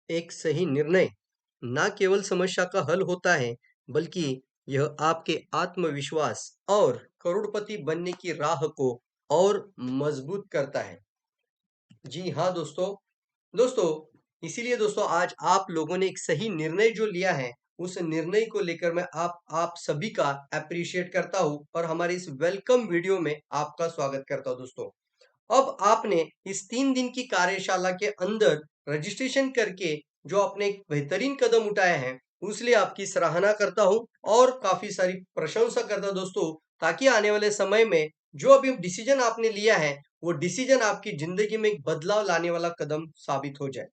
एक सही निर्णय ना केवल समस्या का हल होता है, बल्कि यह आपके आत्मविश्वास और करोड़पति बनने की राह को और मजबूत करता है। जी हाँ दोस्तों, दोस्तों इसीलिए दोस्तों आज आप लोगों ने एक सही निर्णय जो लिया है, उस निर्णय को लेकर मैं आप सभी का एप्रिशिएट करता हूँ और हमारे इस वेलकम वीडियो में आपका स्वागत करता हूँ दोस्तों। अब आपने इस 3 दिन की कार्यशाला के अंदर रजिस्ट्रेशन करके जो आपने एक बेहतरीन कदम उठाया है, उसलिए आपकी सराहना करता हूँ और काफ़ी सारी प्रशंसा करता हूँ दोस्तों, ताकि आने वाले समय में जो अभी डिसीजन आपने लिया है, वो डिसीजन आपकी ज़िंदगी में एक बदलाव लाने वाला कदम साबित हो जाए।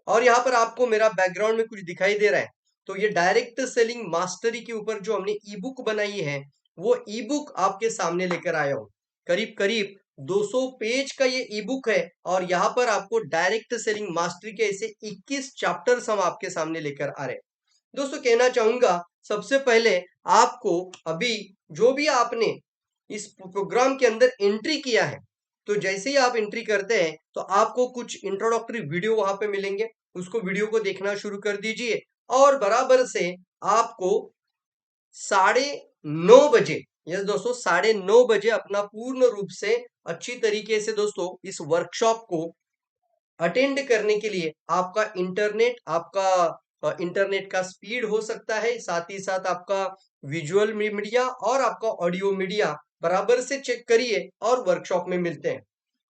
और यहाँ पर आपको मेरा बैकग्राउंड में कुछ दिखाई दे रहा है, तो ये डायरेक्ट सेलिंग मास्टरी के ऊपर जो हमने ई बुक बनाई है, वो ई बुक आपके सामने लेकर आया हूँ। करीब करीब 200 पेज का ये ई बुक है और यहाँ पर आपको डायरेक्ट सेलिंग मास्टरी के ऐसे 21 चैप्टर्स हम आपके सामने लेकर आ रहे हैं। दोस्तों कहना चाहूंगा, सबसे पहले आपको अभी जो भी आपने इस प्रोग्राम के अंदर एंट्री किया है, तो जैसे ही आप एंट्री करते हैं तो आपको कुछ इंट्रोडक्टरी वीडियो वहां पे मिलेंगे, उसको वीडियो को देखना शुरू कर दीजिए और बराबर से आपको 9:30 बजे, यस दोस्तों 9:30 बजे अपना पूर्ण रूप से अच्छी तरीके से दोस्तों इस वर्कशॉप को अटेंड करने के लिए आपका इंटरनेट का स्पीड हो सकता है, साथ ही साथ आपका विजुअल मीडिया और आपका ऑडियो मीडिया बराबर से चेक करिए और वर्कशॉप में मिलते हैं।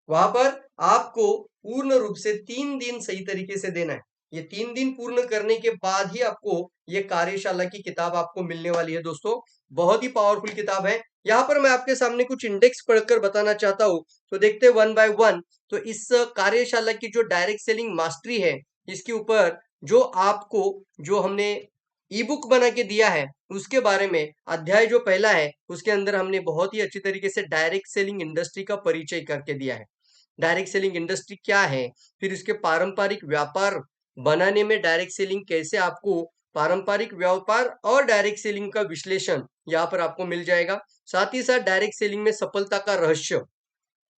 वहां पर आपको पूर्ण रूप से 3 दिन सही तरीके से देना है। ये 3 दिन पूर्ण करने के बाद ही आपको ये कार्यशाला की किताब आपको मिलने वाली है दोस्तों। बहुत ही पावरफुल किताब है। यहाँ पर मैं आपके सामने कुछ इंडेक्स पढ़कर बताना चाहता हूँ, तो देखते हैं वन बाय वन। तो इस कार्यशाला की जो डायरेक्ट सेलिंग मास्टरी है, इसके ऊपर जो आपको जो हमने ई बुक बना के दिया है, उसके बारे में अध्याय जो पहला है, उसके अंदर हमने बहुत ही अच्छी तरीके से डायरेक्ट सेलिंग इंडस्ट्री का परिचय करके दिया है। डायरेक्ट सेलिंग इंडस्ट्री क्या है, फिर इसके पारंपरिक व्यापार बनाने में डायरेक्ट सेलिंग कैसे आपको पारंपरिक व्यापार और डायरेक्ट सेलिंग का विश्लेषण यहाँ पर आपको मिल जाएगा। साथ ही साथ डायरेक्ट सेलिंग में सफलता का रहस्य,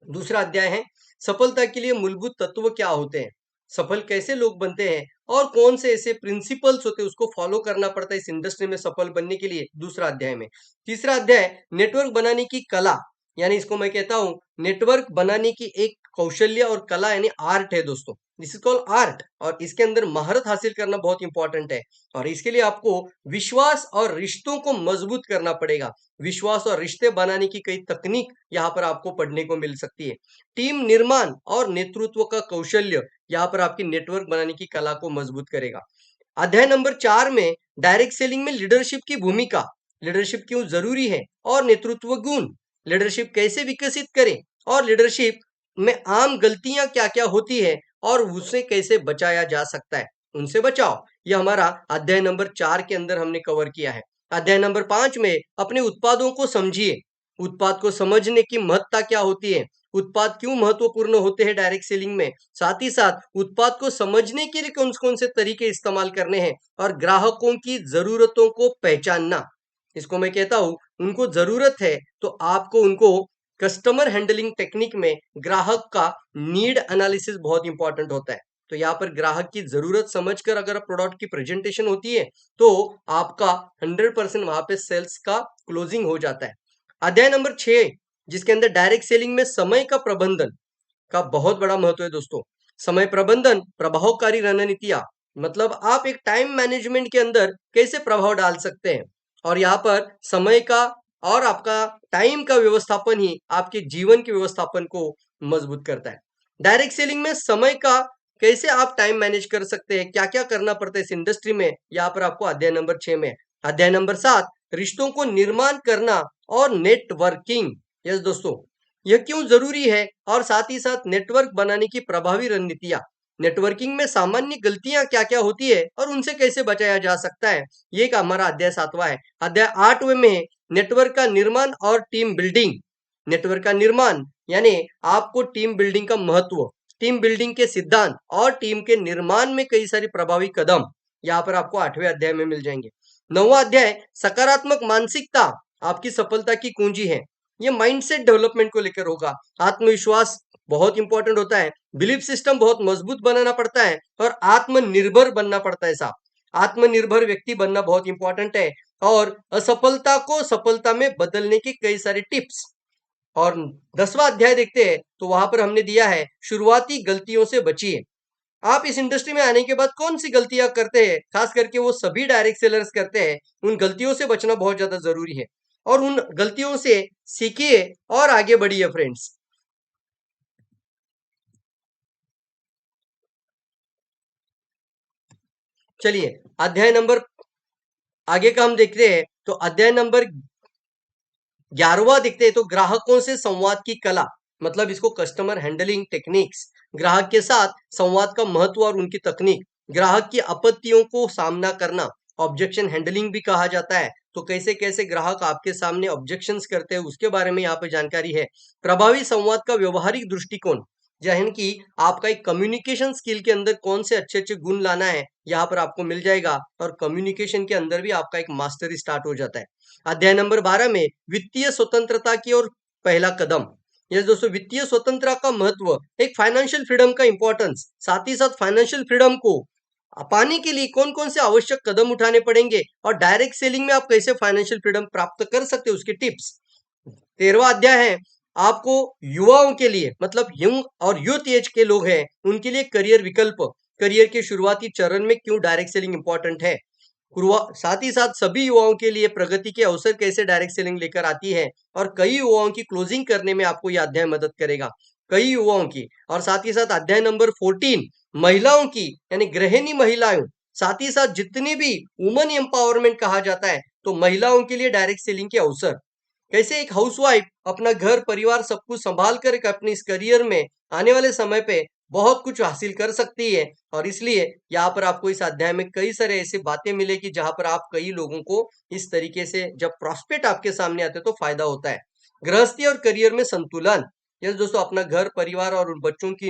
दूसरा अध्याय है सफलता के लिए मूलभूत तत्व क्या होते हैं, सफल कैसे लोग बनते हैं और कौन से ऐसे प्रिंसिपल्स होते हैं उसको फॉलो करना पड़ता है इस इंडस्ट्री में सफल बनने के लिए, दूसरा अध्याय में। तीसरा अध्याय नेटवर्क बनाने की कला, यानी इसको मैं कहता हूं नेटवर्क बनाने की एक कौशल्य और कला यानी आर्ट है दोस्तों। दिस इज कॉल्ड आर्ट और इसके अंदर महारत हासिल करना बहुत इंपॉर्टेंट है और इसके लिए आपको विश्वास और रिश्तों को मजबूत करना पड़ेगा। विश्वास और रिश्ते बनाने की कई तकनीक यहाँ पर आपको पढ़ने को मिल सकती है। टीम निर्माण और नेतृत्व का कौशल्य यहाँ पर आपकी नेटवर्क बनाने की कला को मजबूत करेगा। अध्याय नंबर 4 में डायरेक्ट सेलिंग में लीडरशिप की भूमिका, लीडरशिप क्यों जरूरी है और नेतृत्व गुण, लीडरशिप कैसे विकसित करें और लीडरशिप में आम गलतियां क्या क्या होती है और उसे कैसे बचाया जा सकता है, उनसे बचाओ। यह हमारा अध्याय नंबर 4 के अंदर हमने कवर किया है। अध्याय नंबर 5 में अपने उत्पादों को समझिए, उत्पाद को समझने की महत्ता क्या होती है, उत्पाद क्यों महत्वपूर्ण होते हैं डायरेक्ट सेलिंग में, साथ ही साथ उत्पाद को समझने के लिए कौन कौन से तरीके इस्तेमाल करने हैं और ग्राहकों की जरूरतों को पहचानना, इसको मैं कहता हूं उनको जरूरत है तो आपको उनको कस्टमर हैंडलिंग टेक्निक में ग्राहक का नीड एनालिसिस बहुत इंपॉर्टेंट होता है। तो यहाँ पर ग्राहक की जरूरत समझकर अगर प्रोडक्ट की प्रेजेंटेशन होती है तो आपका 100% वहां पे सेल्स का क्लोजिंग हो जाता है। अध्याय नंबर 6 जिसके अंदर डायरेक्ट सेलिंग में समय का प्रबंधन का बहुत बड़ा महत्व है दोस्तों। समय प्रबंधन प्रभावकारी रणनीतियां, मतलब आप एक टाइम मैनेजमेंट के अंदर कैसे प्रभाव डाल सकते हैं और यहाँ पर समय का और आपका टाइम का व्यवस्थापन ही आपके जीवन के व्यवस्थापन को मजबूत करता है। डायरेक्ट सेलिंग में समय का कैसे आप टाइम मैनेज कर सकते हैं, क्या क्या करना पड़ता है इस इंडस्ट्री में, यहाँ पर आपको अध्याय नंबर 6 में। अध्याय नंबर 7 रिश्तों को निर्माण करना और नेटवर्किंग, यस दोस्तों यह क्यों जरूरी है और साथ ही साथ नेटवर्क बनाने की प्रभावी रणनीतियां, नेटवर्किंग में सामान्य गलतियां क्या क्या होती है और उनसे कैसे बचाया जा सकता है, ये का हमारा अध्याय 7वां है। अध्याय 8वें में नेटवर्क का निर्माण और टीम बिल्डिंग, नेटवर्क का निर्माण यानी आपको टीम बिल्डिंग का महत्व, टीम बिल्डिंग के सिद्धांत और टीम के निर्माण में कई सारी प्रभावी कदम यहाँ पर आपको 8वें अध्याय में मिल जाएंगे। 9वां अध्याय सकारात्मक मानसिकता आपकी सफलता की कुंजी है, ये माइंडसेट डेवलपमेंट को लेकर होगा। आत्मविश्वास बहुत इंपॉर्टेंट होता है। बिलीफ सिस्टम बहुत मजबूत बनाना पड़ता है और आत्मनिर्भर बनना पड़ता है साहब। आत्मनिर्भर व्यक्ति बनना बहुत इंपॉर्टेंट है और असफलता को सफलता में बदलने के कई सारे टिप्स। और 10वां अध्याय देखते हैं तो वहां पर हमने दिया है शुरुआती गलतियों से बचिए। आप इस इंडस्ट्री में आने के बाद कौन सी गलतियां करते हैं, खास करके वो सभी डायरेक्ट सेलर्स करते हैं, उन गलतियों से बचना बहुत ज्यादा जरूरी है और उन गलतियों से सीखिए और आगे बढ़िए फ्रेंड्स। चलिए अध्याय नंबर आगे का हम देखते हैं तो अध्याय नंबर 11वां देखते हैं तो ग्राहकों से संवाद की कला, मतलब इसको कस्टमर हैंडलिंग टेक्निक्स। ग्राहक के साथ संवाद का महत्व और उनकी तकनीक, ग्राहक की आपत्तियों को सामना करना, ऑब्जेक्शन हैंडलिंग भी कहा जाता है। तो कैसे कैसे ग्राहक आपके सामने ऑब्जेक्शंस करते हैं उसके बारे में यहाँ पे जानकारी है। प्रभावी संवाद का व्यवहारिक दृष्टिकोण, यानी कि आपका एक कम्युनिकेशन स्किल के अंदर कौन से अच्छे अच्छे गुण लाना है यहाँ पर आपको मिल जाएगा और कम्युनिकेशन के अंदर भी आपका एक मास्टरी स्टार्ट हो जाता है। अध्याय नंबर 12 में वित्तीय स्वतंत्रता की ओर पहला कदम। यस दोस्तों, वित्तीय स्वतंत्रता का महत्व, एक फाइनेंशियल फ्रीडम का इंपॉर्टेंस, साथ ही साथ फाइनेंशियल फ्रीडम को पाने के लिए कौन कौन से आवश्यक कदम उठाने पड़ेंगे और डायरेक्ट सेलिंग में आप कैसे फाइनेंशियल फ्रीडम प्राप्त कर सकते हो उसके टिप्स। 13वां अध्याय है आपको युवाओं के लिए, मतलब यंग और यूथ एज के लोग हैं उनके लिए करियर विकल्प, करियर के शुरुआती चरण में क्यों डायरेक्ट सेलिंग इंपॉर्टेंट है। साथ ही साथ सभी युवाओं के लिए प्रगति के अवसर कैसे डायरेक्ट सेलिंग लेकर आती है और कई युवाओं की क्लोजिंग करने में आपको यह अध्याय मदद करेगा, कई युवाओं की। और साथ ही साथ अध्याय नंबर 14 महिलाओं की, यानी गृहिणी महिलाओं, साथ ही साथ जितनी भी वुमन एम्पावरमेंट कहा जाता है तो महिलाओं के लिए डायरेक्ट सेलिंग के अवसर, कैसे एक हाउसवाइफ अपना घर परिवार सब कुछ संभाल कर अपने इस करियर में आने वाले समय पे बहुत कुछ हासिल कर सकती है। और इसलिए यहाँ पर आपको इस अध्याय में कई सारे ऐसे बातें मिलेगी जहां पर आप कई लोगों को इस तरीके से जब प्रॉस्पेक्ट आपके सामने आते तो फायदा होता है। गृहस्थी और करियर में संतुलन, यस दोस्तों, अपना घर परिवार और उन बच्चों की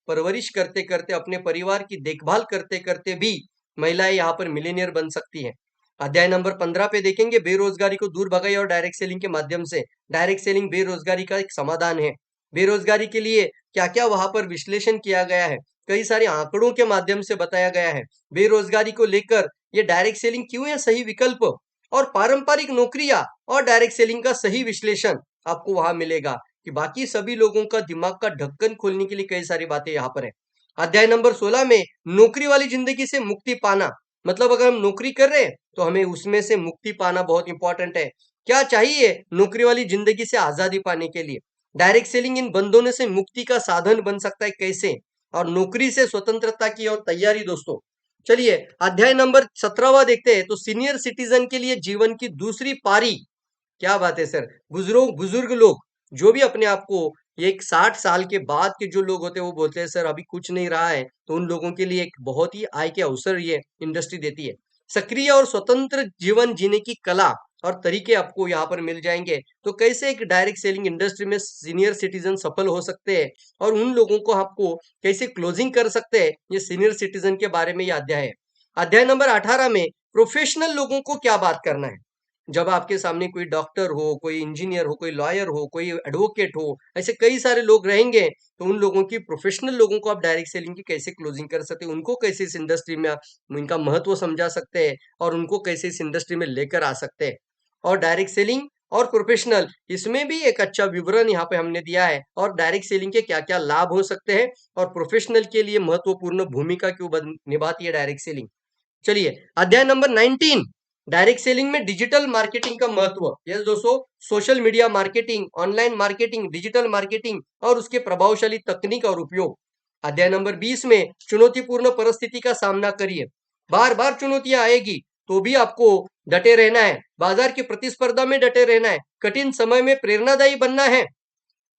परवरिश करते करते अपने परिवार की देखभाल करते करते भी महिलाएं यहाँ पर मिलीनियर बन सकती है। अध्याय नंबर 15 पे देखेंगे बेरोजगारी को दूर भगाइए और डायरेक्ट सेलिंग के माध्यम से। डायरेक्ट सेलिंग बेरोजगारी का एक समाधान है। बेरोजगारी के लिए क्या क्या वहां पर विश्लेषण किया गया है, कई सारे आंकड़ों के माध्यम से बताया गया है बेरोजगारी को लेकर ये डायरेक्ट सेलिंग क्यों है सही विकल्प, और पारंपरिक नौकरियां और डायरेक्ट सेलिंग का सही विश्लेषण आपको वहां मिलेगा कि बाकी सभी लोगों का दिमाग का ढक्कन खोलने के लिए कई सारी बातें यहाँ पर है। अध्याय नंबर 16 में नौकरी वाली जिंदगी से मुक्ति पाना, मतलब अगर हम नौकरी कर रहे हैं तो हमें उसमें से मुक्ति पाना बहुत इंपॉर्टेंट है। क्या चाहिए नौकरी वाली जिंदगी से आजादी पाने के लिए, डायरेक्ट सेलिंग इन बंधनों से मुक्ति का साधन बन सकता है कैसे, और नौकरी से स्वतंत्रता की और तैयारी दोस्तों। चलिए अध्याय नंबर 17वां देखते हैं तो सीनियर सिटीजन के लिए जीवन की दूसरी पारी। क्या बात है सर, बुजुर्ग बुजुर्ग लोग जो भी अपने आप को, ये एक 60 साल के बाद के जो लोग होते हैं वो बोलते हैं सर अभी कुछ नहीं रहा है, तो उन लोगों के लिए एक बहुत ही आय के अवसर ये इंडस्ट्री देती है। सक्रिय और स्वतंत्र जीवन जीने की कला और तरीके आपको यहाँ पर मिल जाएंगे। तो कैसे एक डायरेक्ट सेलिंग इंडस्ट्री में सीनियर सिटीजन सफल हो सकते हैं और उन लोगों को आपको कैसे क्लोजिंग कर सकते हैं, ये सीनियर सिटीजन के बारे में ये अध्याय है। अध्याय नंबर 18 में प्रोफेशनल लोगों को क्या बात करना है। जब आपके सामने कोई डॉक्टर हो, कोई इंजीनियर हो, कोई लॉयर हो, कोई एडवोकेट हो, ऐसे कई सारे लोग रहेंगे, तो उन लोगों की, प्रोफेशनल लोगों को आप डायरेक्ट सेलिंग की कैसे क्लोजिंग कर सकते हैं, उनको कैसे इस इंडस्ट्री में उनका महत्व समझा सकते हैं और उनको कैसे इस इंडस्ट्री में लेकर आ सकते हैं। और डायरेक्ट सेलिंग और प्रोफेशनल, इसमें भी एक अच्छा विवरण यहाँ पे हमने दिया है और डायरेक्ट सेलिंग के क्या क्या लाभ हो सकते हैं और प्रोफेशनल के लिए महत्वपूर्ण भूमिका क्यों निभाती है डायरेक्ट सेलिंग। चलिए अध्याय नंबर 19, डायरेक्ट सेलिंग में डिजिटल मार्केटिंग का महत्व। यस दोस्तों, social media marketing, online marketing, digital marketing और उसके प्रभावशाली तकनीक और उपयोग। अध्याय नंबर 20 में चुनौतीपूर्ण परिस्थिति का सामना करिए। बार बार चुनौतियां आएगी तो भी आपको डटे रहना है, बाजार की प्रतिस्पर्धा में डटे रहना है, कठिन समय में प्रेरणादायी बनना है।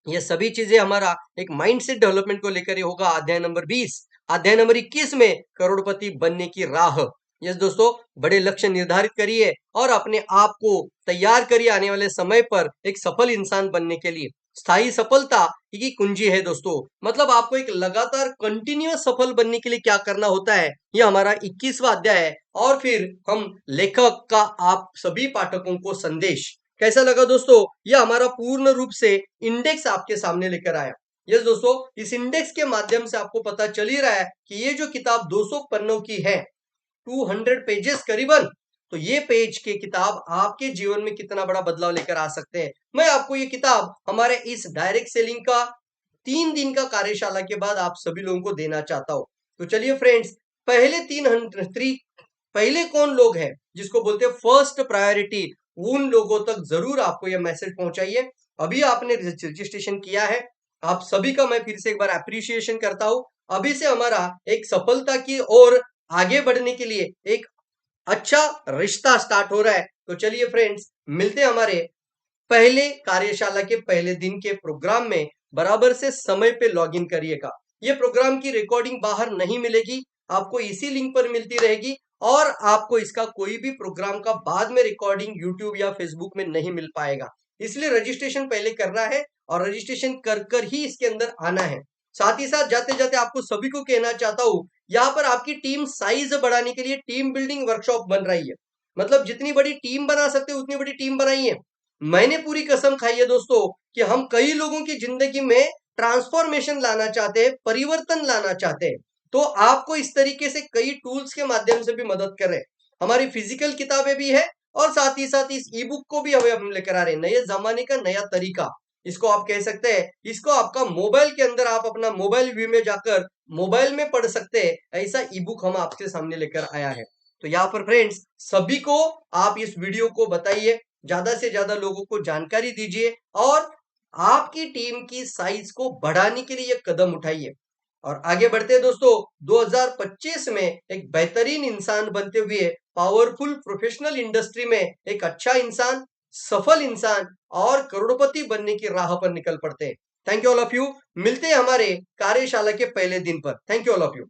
ये सभी चीजें हमारा एक माइंडसेट डेवलपमेंट को लेकर ये होगा अध्याय नंबर 20। अध्याय नंबर 21 में करोड़पति बनने की राह। यस दोस्तों, बड़े लक्ष्य निर्धारित करिए और अपने आप को तैयार करिए आने वाले समय पर एक सफल इंसान बनने के लिए। स्थायी सफलता की कुंजी है दोस्तों, मतलब आपको एक लगातार कंटिन्यूअस सफल बनने के लिए क्या करना होता है, ये हमारा 21वां अध्याय है। और फिर हम लेखक का आप सभी पाठकों को संदेश कैसा लगा दोस्तों, यह हमारा पूर्ण रूप से इंडेक्स आपके सामने लेकर आया। यस दोस्तों, इस इंडेक्स के माध्यम से आपको पता चल ही रहा है कि ये जो किताब 200 पन्नों की है, 200 पेजेस करीबन, तो ये पेज की किताब आपके जीवन में कितना बड़ा बदलाव लेकर आ सकते हैं। मैं आपको ये किताब हमारे इस डायरेक्ट सेलिंग का 3 दिन का कार्यशाला के बाद आप सभी लोगों को देना चाहता हूं। तो चलिए फ्रेंड्स, पहले कौन लोग हैं जिसको बोलते हैं फर्स्ट प्रायोरिटी, उन लोगों तक जरूर आपको यह मैसेज पहुंचाइए। अभी आपने रजिस्ट्रेशन किया है, आप सभी का मैं फिर से एक बार अप्रिशिएशन करता हूं। अभी से हमारा एक सफलता की ओर आगे बढ़ने के लिए एक अच्छा रिश्ता स्टार्ट हो रहा है। तो चलिए फ्रेंड्स, मिलते हैं हमारे पहले कार्यशाला के पहले दिन के प्रोग्राम में। बराबर से समय पे लॉगिन करिएगा। ये प्रोग्राम की रिकॉर्डिंग बाहर नहीं मिलेगी, आपको इसी लिंक पर मिलती रहेगी, और आपको इसका कोई भी प्रोग्राम का बाद में रिकॉर्डिंग यूट्यूब या फेसबुक में नहीं मिल पाएगा। इसलिए रजिस्ट्रेशन पहले करना है और रजिस्ट्रेशन कर कर ही इसके अंदर आना है। साथ ही साथ जाते जाते आपको सभी को कहना चाहता हूं, यहाँ पर आपकी टीम साइज बढ़ाने के लिए टीम बिल्डिंग वर्कशॉप बन रही है। मतलब जितनी बड़ी टीम बना सकते हो उतनी बड़ी टीम बनाई है। मैंने पूरी कसम खाई है दोस्तों कि हम कई लोगों की जिंदगी में ट्रांसफॉर्मेशन लाना चाहते हैं, परिवर्तन लाना चाहते हैं। तो आपको इस तरीके से कई टूल्स के माध्यम से भी मदद कर रहे हैं। हमारी फिजिकल किताबें भी है और साथ ही साथ इस ई बुक को भी हम लेकर आ रहे हैं, नए जमाने का नया तरीका इसको आप कह सकते हैं। इसको आपका मोबाइल के अंदर आप अपना मोबाइल व्यू में जाकर मोबाइल में पढ़ सकते हैं, ऐसा ई बुक हम आपके सामने लेकर आया है। तो यहाँ पर फ्रेंड्स, सभी को आप इस वीडियो को बताइए, ज्यादा से ज्यादा लोगों को जानकारी दीजिए और आपकी टीम की साइज को बढ़ाने के लिए कदम उठाइए। और आगे बढ़ते हैं दोस्तों, 2025 में एक बेहतरीन इंसान बनते हुए पावरफुल प्रोफेशनल इंडस्ट्री में एक अच्छा इंसान, सफल इंसान और करोड़पति बनने की राह पर निकल पड़ते हैं। Thank you all of you. मिलते हैं हमारे कार्यशाला के पहले दिन पर। Thank you all of you.